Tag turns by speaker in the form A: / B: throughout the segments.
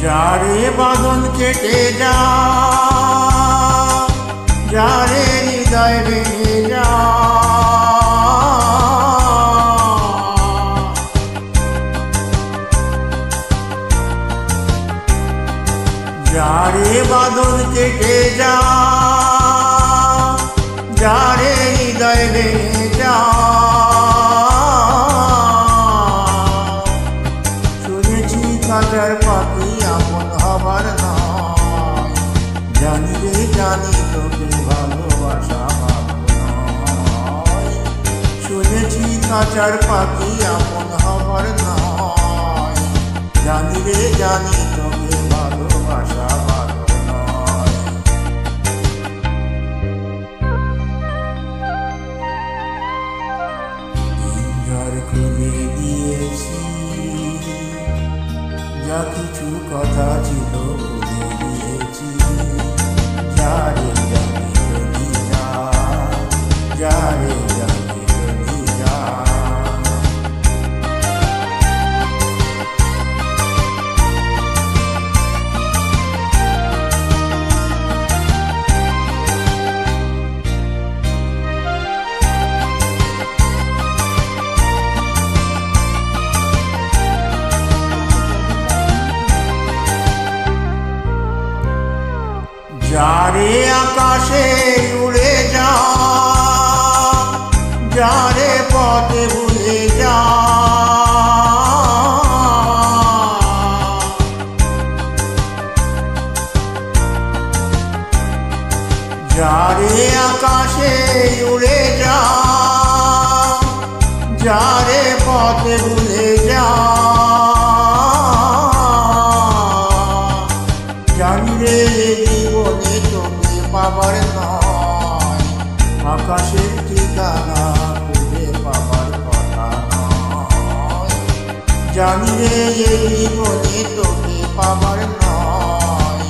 A: যারে বাঁধন কেটে যা, যারে হৃদয় ভেঙে যা, যারে বাঁধন কেটে যা, যারে হৃদয় ভেঙে যা, শুনেছি কাঁচার পাখি আপন হবার নয়, জানি রে জানি তোকে ভালোবাসা ভালো নয়। শুনেছি কাঁচার পাখি আপন হবার নয়, জানি রে জানি তোকে ভালোবাসা ভালো নয়। পিঞ্জর খুলে দিয়েছি, যা কিছু কথা ছিল ভুলে দিয়েছি, যারে জানি যদি যা, যারে জানি যদি যা। যারে আকাশে উড়ে যা, যারে পথে ভুলে যা, যারে আকাশে উড়ে যা, যারে পথে ভুলে যা, জানি রে জীবনে তোকে পাবার নয়, আকাশের ঠিকানা খুঁজে পাবার কথা নয়। জানি রে জীবনে তোকে পাবার নয়,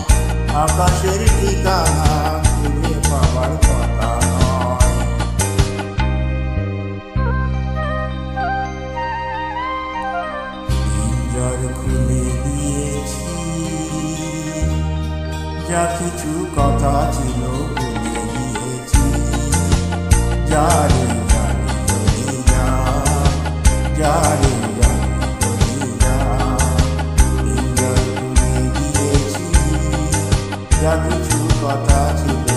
A: আকাশের ঠিকানা খুঁজে পাবার কথা নয়। পিঞ্জর খুলে দিয়েছি, যা কিছু কথা ছিল ভুলে দিয়েছি, যারে জানি যদি যা, যারে জানি যদি যা। পিঞ্জর খুলে দিয়েছি, যা কিছু কথা ছিল